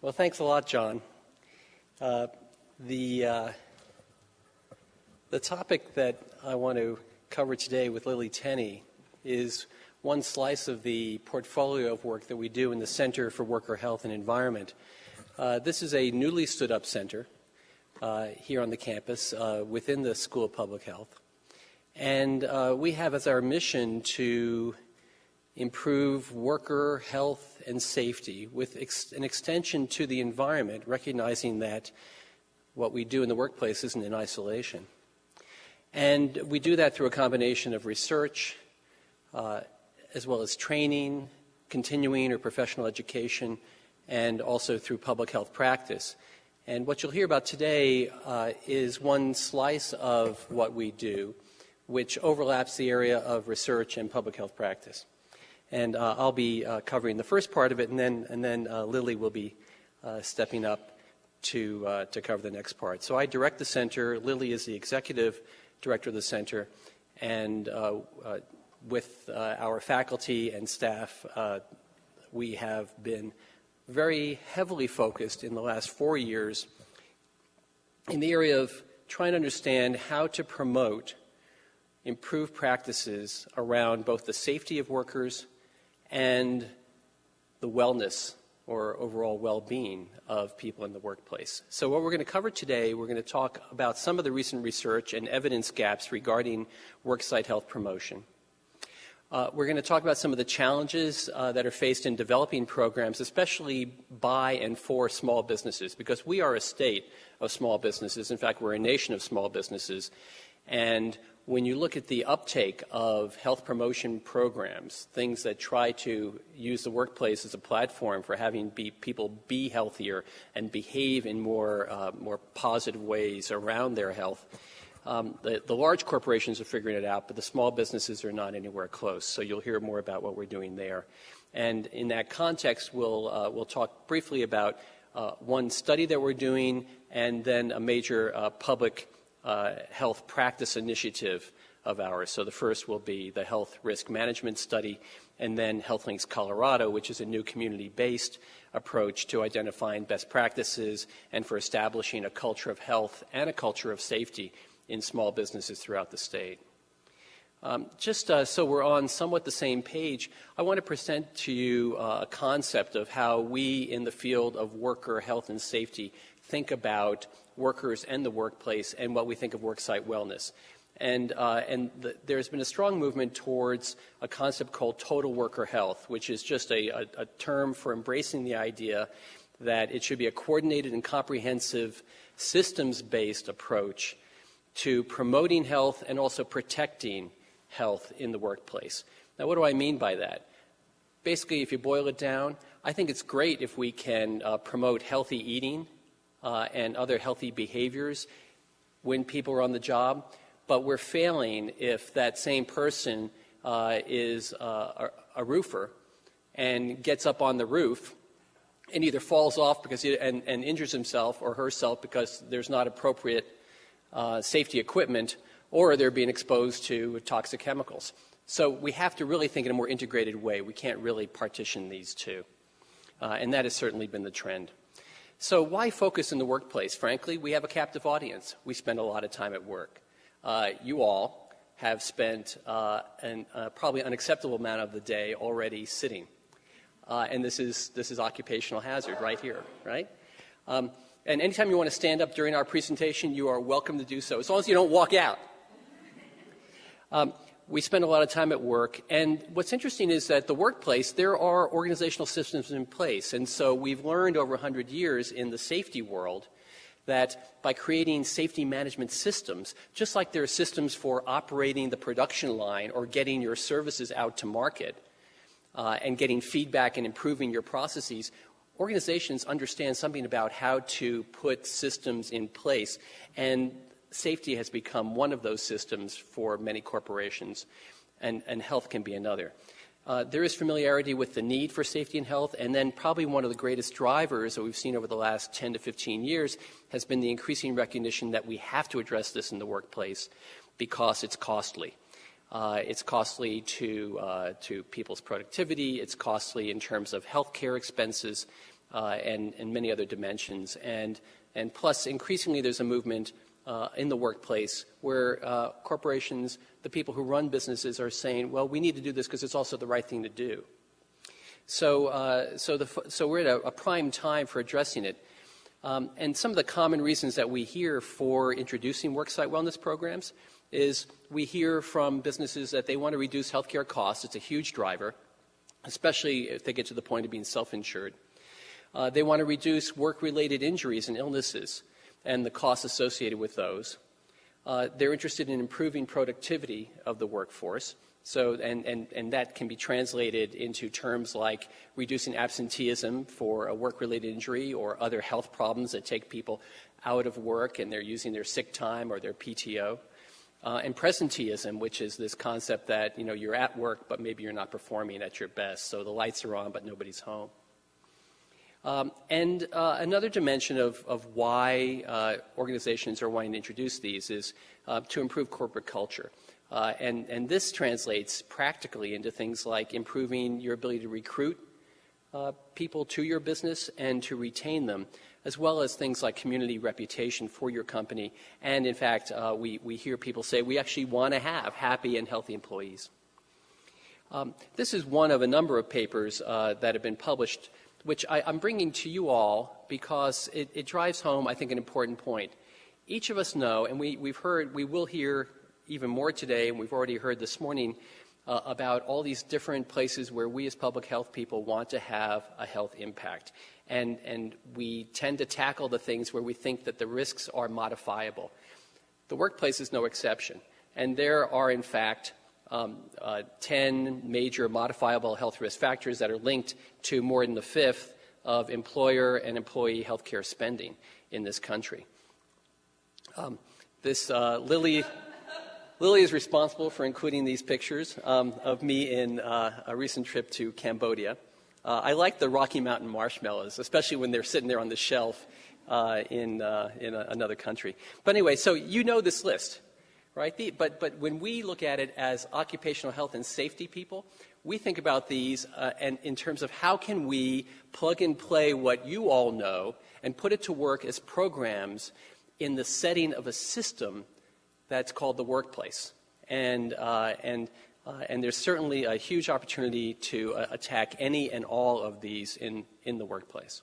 Well, thanks a lot, John. The topic that I want to cover today with Lily Tenney is one slice of the portfolio of work that we do in the Center for Worker Health and Environment. This is a newly stood up center here on the campus within the School of Public Health. And we have as our mission to improve worker health and safety with an extension to the environment, recognizing that what we do in the workplace isn't in isolation. And we do that through a combination of research, as well as training, continuing or professional education, and also through public health practice. And what you'll hear about today is one slice of what we do, which overlaps the area of research and public health practice. And I'll be covering the first part of it, and then Lily will be stepping up to cover the next part. So I direct the center. Lily is the executive director of the center, and with our faculty and staff, we have been very heavily focused in the last 4 years in the area of trying to understand how to promote improved practices around both the safety of workers and the wellness or overall well-being of people in the workplace. So what we're going to cover today, we're going to talk about some of the recent research and evidence gaps regarding worksite health promotion. We're going to talk about some of the challenges that are faced in developing programs, especially by and for small businesses, because we are a state of small businesses. In fact, we're a nation of small businesses. And when you look at the uptake of health promotion programs, things that try to use the workplace as a platform for having people be healthier and behave in more positive ways around their health, the large corporations are figuring it out, but the small businesses are not anywhere close. So you'll hear more about what we're doing there. And in that context, we'll talk briefly about one study that we're doing and then a major public health practice initiative of ours. So the first will be the health risk management study, and then HealthLinks Colorado, which is a new community-based approach to identifying best practices and for establishing a culture of health and a culture of safety in small businesses throughout the state. So we're on somewhat the same page, I want to present to you a concept of how we in the field of worker health and safety think about workers and the workplace and what we think of worksite wellness. And there's been a strong movement towards a concept called total worker health, which is just a term for embracing the idea that it should be a coordinated and comprehensive systems-based approach to promoting health and also protecting health in the workplace. Now, what do I mean by that? Basically, if you boil it down, I think it's great if we can promote healthy eating and other healthy behaviors when people are on the job, but we're failing if that same person is a roofer and gets up on the roof and either falls off because and injures himself or herself because there's not appropriate safety equipment, or they're being exposed to toxic chemicals. So we have to really think in a more integrated way. We can't really partition these two. And that has certainly been the trend. So why focus in the workplace? Frankly, we have a captive audience. We spend a lot of time at work. You all have spent probably an unacceptable amount of the day already sitting. And this is occupational hazard right here, right? And anytime you want to stand up during our presentation, you are welcome to do so, as long as you don't walk out. We spend a lot of time at work, and what's interesting is that the workplace, there are organizational systems in place, and so we've learned over 100 years in the safety world that by creating safety management systems, just like there are systems for operating the production line or getting your services out to market and getting feedback and improving your processes, organizations understand something about how to put systems in place, and safety has become one of those systems for many corporations, and health can be another. There is familiarity with the need for safety and health, and then probably one of the greatest drivers that we've seen over the last 10 to 15 years has been the increasing recognition that we have to address this in the workplace because it's costly. It's costly to people's productivity. It's costly in terms of health care expenses. and many other dimensions. And plus, increasingly, there's a movement in the workplace where corporations, the people who run businesses, are saying, well, we need to do this because it's also the right thing to do. So we're at a prime time for addressing it. And some of the common reasons that we hear for introducing worksite wellness programs is we hear from businesses that they want to reduce healthcare costs. It's a huge driver, especially if they get to the point of being self-insured. They want to reduce work-related injuries and illnesses and the costs associated with those. They're interested in improving productivity of the workforce. So, and that can be translated into terms like reducing absenteeism for a work-related injury or other health problems that take people out of work and they're using their sick time or their PTO. And presenteeism, which is this concept that, you know, you're at work, but maybe you're not performing at your best. So the lights are on, but nobody's home. Another dimension of why organizations are wanting to introduce these is to improve corporate culture. And this translates practically into things like improving your ability to recruit people to your business and to retain them, as well as things like community reputation for your company. And in fact, we hear people say we actually want to have happy and healthy employees. This is one of a number of papers that have been published, which I'm bringing to you all because it drives home, I think, an important point. Each of us know, and we will hear even more today, and we've already heard this morning, about all these different places where we as public health people want to have a health impact. And we tend to tackle the things where we think that the risks are modifiable. The workplace is no exception. And there are, in fact, 10 major modifiable health risk factors that are linked to more than the fifth of employer and employee health care spending in this country. Lily is responsible for including these pictures of me in a recent trip to Cambodia. I like the Rocky Mountain marshmallows, especially when they're sitting there on the shelf in another country. But anyway, so you know this list, right? But when we look at it as occupational health and safety people, we think about these and in terms of how can we plug and play what you all know and put it to work as programs in the setting of a system that's called the workplace. And there's certainly a huge opportunity to attack any and all of these in the workplace.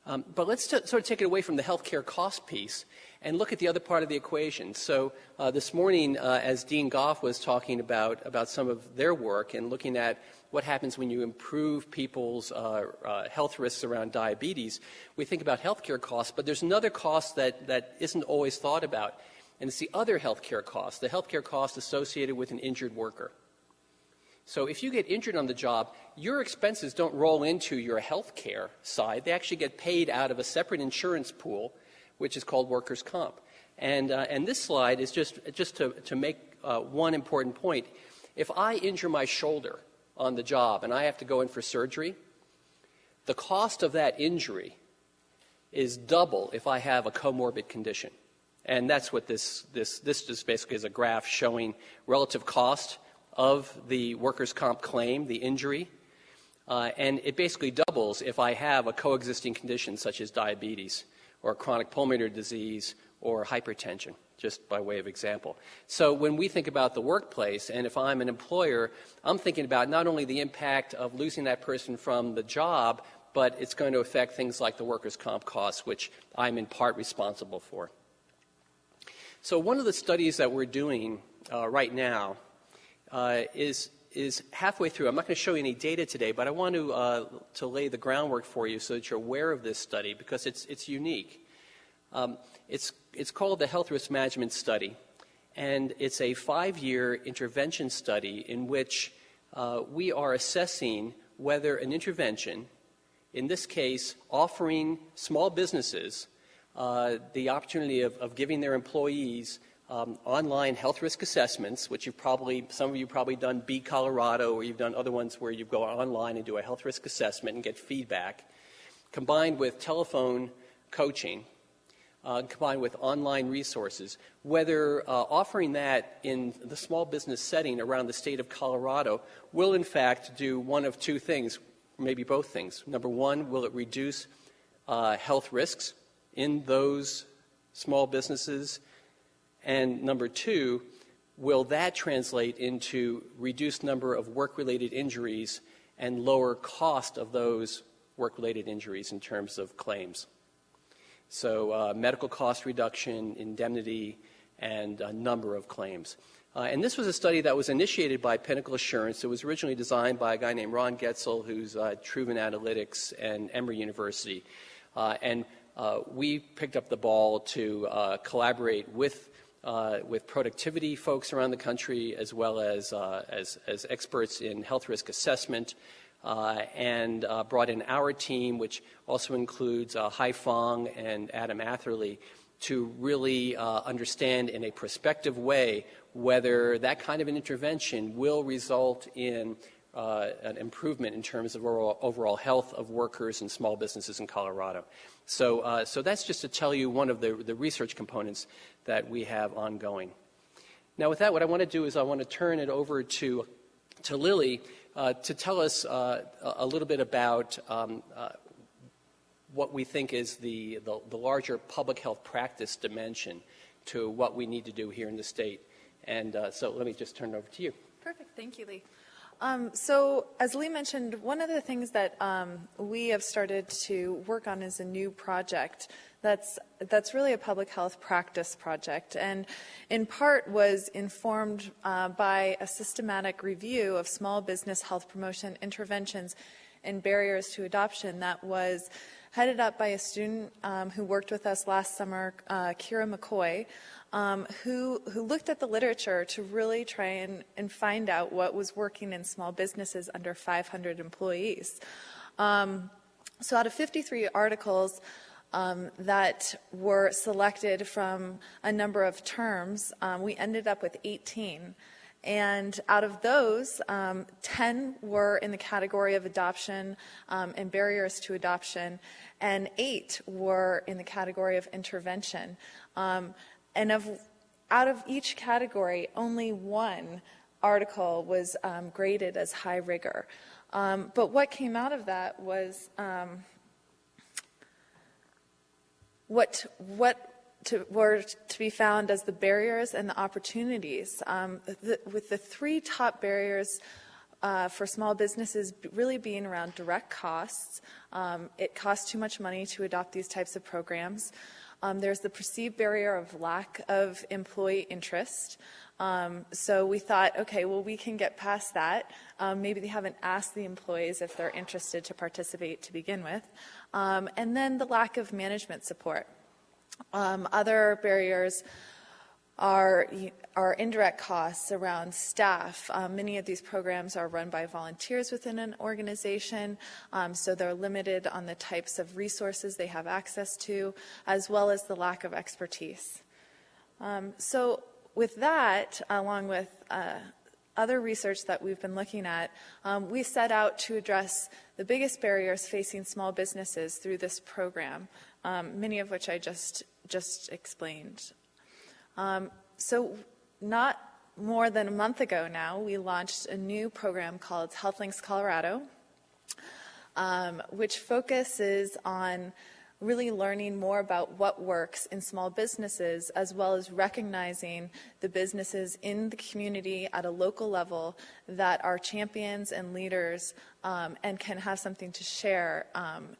But let's sort of take it away from the healthcare cost piece and look at the other part of the equation. So this morning, as Dean Goff was talking about some of their work and looking at what happens when you improve people's health risks around diabetes, we think about healthcare costs, but there's another cost that isn't always thought about. And it's the other healthcare cost, the healthcare cost associated with an injured worker. So if you get injured on the job, your expenses don't roll into your healthcare side. They actually get paid out of a separate insurance pool, which is called workers' comp. And this slide is just to make one important point. If I injure my shoulder on the job and I have to go in for surgery, the cost of that injury is double if I have a comorbid condition. And that's what this just basically is a graph showing relative cost of the workers' comp claim, the injury. And it basically doubles if I have a coexisting condition such as diabetes or chronic pulmonary disease or hypertension, just by way of example. So when we think about the workplace, and if I'm an employer, I'm thinking about not only the impact of losing that person from the job, but it's going to affect things like the workers' comp costs, which I'm in part responsible for. So one of the studies that we're doing right now is halfway through. I'm not going to show you any data today, but I want to lay the groundwork for you so that you're aware of this study because it's unique. It's called the Health Risk Management Study, and it's a 5-year intervention study in which we are assessing whether an intervention, in this case offering small businesses the opportunity of giving their employees online health risk assessments, which some of you probably done Be Colorado, or you've done other ones where you go online and do a health risk assessment and get feedback, combined with telephone coaching, combined with online resources, whether offering that in the small business setting around the state of Colorado will in fact do one of two things. maybe both things. Number one, will it reduce health risks in those small businesses? And number two, will that translate into reduced number of work-related injuries and lower cost of those work-related injuries in terms of claims? So medical cost reduction, indemnity, and a number of claims. And this was a study that was initiated by Pinnacle Assurance. It was originally designed by a guy named Ron Getzel, who's Truven Analytics and Emory University. And we picked up the ball to collaborate with productivity folks around the country, as well as experts in health risk assessment, and brought in our team, which also includes Hai Fong and Adam Atherley, to really understand in a prospective way whether that kind of an intervention will result in an improvement in terms of overall health of workers and small businesses in Colorado. So that's just to tell you one of the research components that we have ongoing. Now with that, what I want to do is I want to turn it over to Lily to tell us a little bit about what we think is the larger public health practice dimension to what we need to do here in the state. And so let me just turn it over to you. Perfect. Thank you, Lee. So as Lee mentioned, one of the things that we have started to work on is a new project that's really a public health practice project, and in part was informed by a systematic review of small business health promotion interventions and barriers to adoption that was headed up by a student who worked with us last summer, Kira McCoy, who looked at the literature to really try and find out what was working in small businesses under 500 employees. So out of 53 articles that were selected from a number of terms, we ended up with 18. And out of those, 10 were in the category of adoption and barriers to adoption, and 8 were in the category of intervention. And out of each category, only one article was graded as high rigor. But what came out of that was what were to be found as the barriers and the opportunities. With the 3 top barriers for small businesses really being around direct costs. It costs too much money to adopt these types of programs. There's the perceived barrier of lack of employee interest. So we thought, okay, well, we can get past that. Maybe they haven't asked the employees if they're interested to participate to begin with. And then the lack of management support. Other barriers are indirect costs around staff. Many of these programs are run by volunteers within an organization, so they're limited on the types of resources they have access to, as well as the lack of expertise. So with that, along with other research that we've been looking at, we set out to address the biggest barriers facing small businesses through this program, many of which I just explained. So not more than a month ago now, we launched a new program called HealthLinks Colorado, which focuses on really learning more about what works in small businesses, as well as recognizing the businesses in the community at a local level that are champions and leaders and can have something to share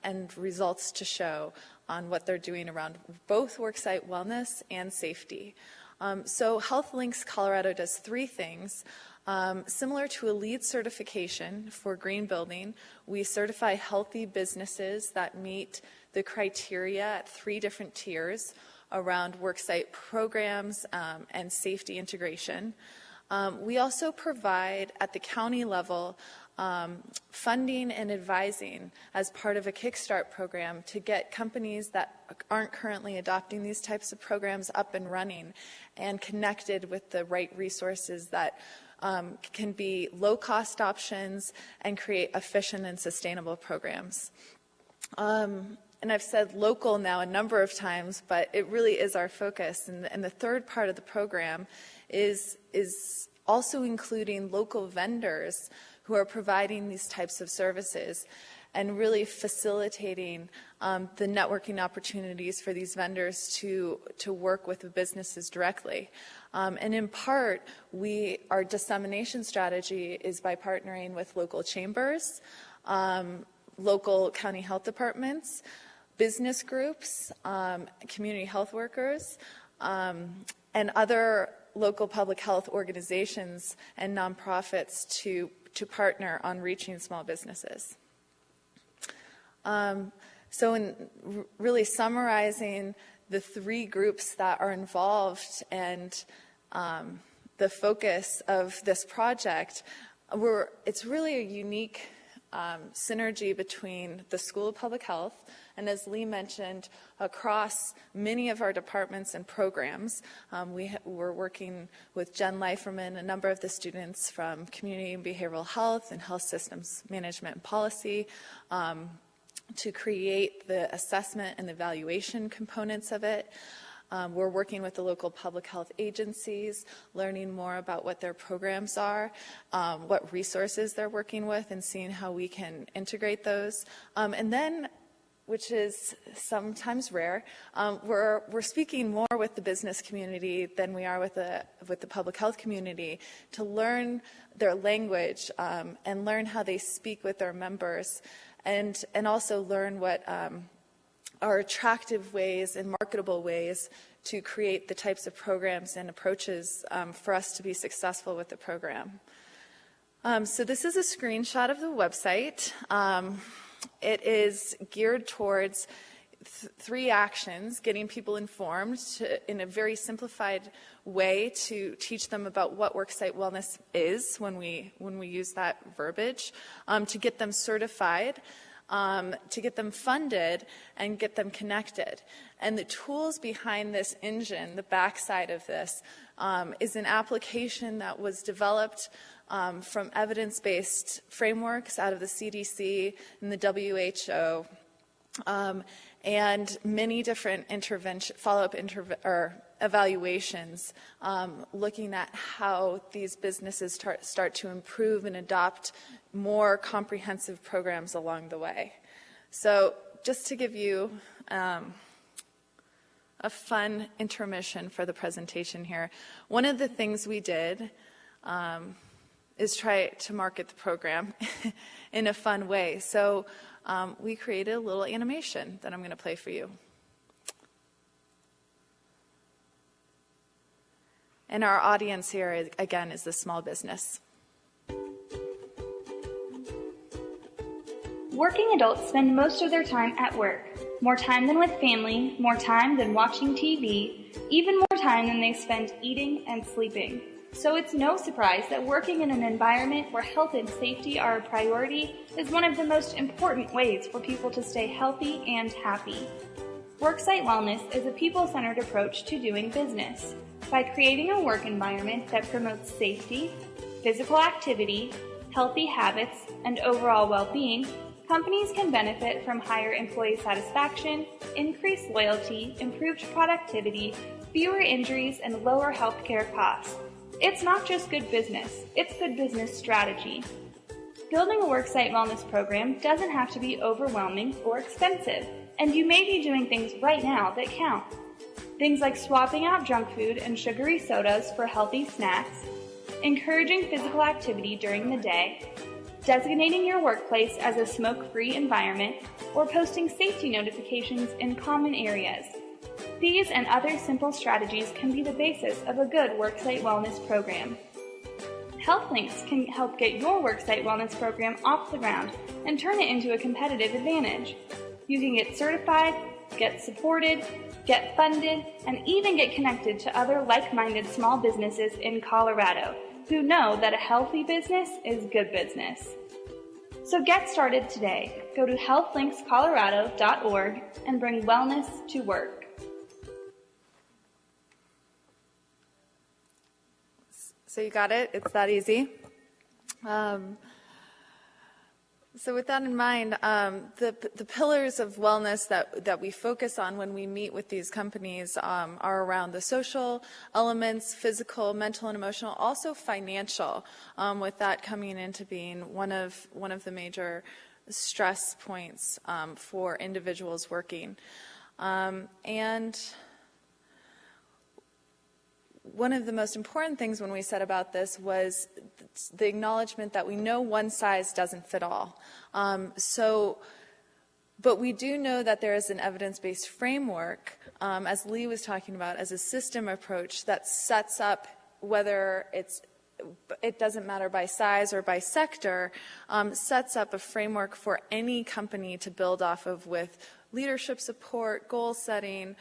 and results to show on what they're doing around both worksite wellness and safety. So HealthLinks Colorado does 3 things. Similar to a LEED certification for green building, we certify healthy businesses that meet the criteria at 3 different tiers around worksite programs and safety integration. We also provide at the county level funding and advising as part of a Kickstart program to get companies that aren't currently adopting these types of programs up and running and connected with the right resources that can be low-cost options and create efficient and sustainable programs. And I've said local now a number of times, but it really is our focus. And the third part of the program is also including local vendors who who are providing these types of services and really facilitating the networking opportunities for these vendors to work with the businesses directly. And in part, our dissemination strategy is by partnering with local chambers, local county health departments, business groups, community health workers, and other local public health organizations and nonprofits to partner on reaching small businesses. So in really summarizing the three groups that are involved and the focus of this project, it's really a unique synergy between the School of Public Health and, as Lee mentioned, across many of our departments and programs. We're working with Jen Leiferman, a number of the students from Community and Behavioral Health and Health Systems Management and Policy, to create the assessment and evaluation components of it. We're working with the local public health agencies, learning more about what their programs are, what resources they're working with, and seeing how we can integrate those. And then, which is sometimes rare, we're speaking more with the business community than we are with the public health community to learn their language and learn how they speak with their members, and also learn what are attractive ways and marketable ways to create the types of programs and approaches for us to be successful with the program. So this is a screenshot of the website. It is geared towards three actions: getting people informed in a very simplified way to teach them about what worksite wellness is when we use that verbiage, to get them certified, to get them funded, and get them connected. And the tools behind this engine, the backside of this, is an application that was developed from evidence-based frameworks out of the CDC and the WHO, and many different follow-up evaluations, looking at how these businesses start to improve and adopt more comprehensive programs along the way. So just to give you a fun intermission for the presentation here, one of the things we did is try to market the program in a fun way. So we created a little animation that I'm going to play for you. And our audience here, again, is the small business. Working adults spend most of their time at work. More time than with family, more time than watching TV, even more time than they spend eating and sleeping. So it's no surprise that working in an environment where health and safety are a priority is one of the most important ways for people to stay healthy and happy. Worksite wellness is a people-centered approach to doing business. By creating a work environment that promotes safety, physical activity, healthy habits, and overall well-being, companies can benefit from higher employee satisfaction, increased loyalty, improved productivity, fewer injuries, and lower healthcare costs. It's not just good business, it's good business strategy. Building a worksite wellness program doesn't have to be overwhelming or expensive, and you may be doing things right now that count. Things like swapping out junk food and sugary sodas for healthy snacks, encouraging physical activity during the day, designating your workplace as a smoke-free environment, or posting safety notifications in common areas. These and other simple strategies can be the basis of a good worksite wellness program. HealthLinks can help get your worksite wellness program off the ground and turn it into a competitive advantage. You can get certified, get supported, get funded, and even get connected to other like-minded small businesses in Colorado who know that a healthy business is good business. So get started today. Go to healthlinkscolorado.org and bring wellness to work. So you got it? It's that easy. So with that in mind, the pillars of wellness that we focus on when we meet with these companies are around the social elements, physical, mental, and emotional, also financial, with that coming into being one of the major stress points for individuals working. And one of the most important things when we said about this was the acknowledgement that we know one size doesn't fit all. But we do know that there is an evidence-based framework, as Lee was talking about, as a system approach that sets up, whether it doesn't matter by size or by sector, sets up a framework for any company to build off of with leadership support, goal setting,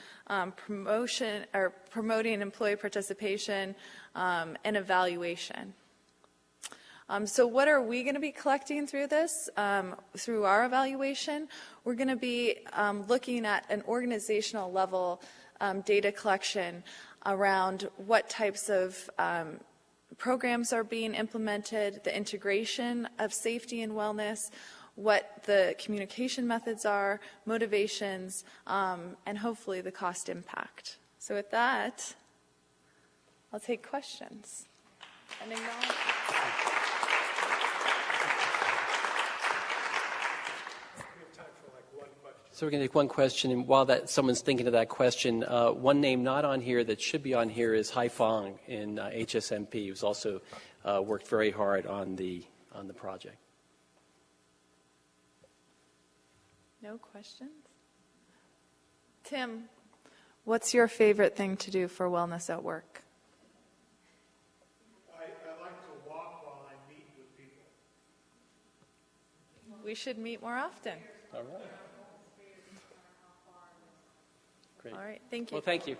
promotion or promoting employee participation, and evaluation. So what are we going to be collecting through this, through our evaluation? We're going to be looking at an organizational level data collection around what types of programs are being implemented, the integration of safety and wellness, what the communication methods are, motivations, and hopefully the cost impact. So with that, I'll take questions and acknowledge. So we're going to take one question, and while someone's thinking of that question, one name not on here that should be on here is Hai Fong in HSMP, who's also worked very hard on the project. No questions? Tim, what's your favorite thing to do for wellness at work? I like to walk while I meet with people. We should meet more often. All right. Great. All right, thank you. Well, thank you.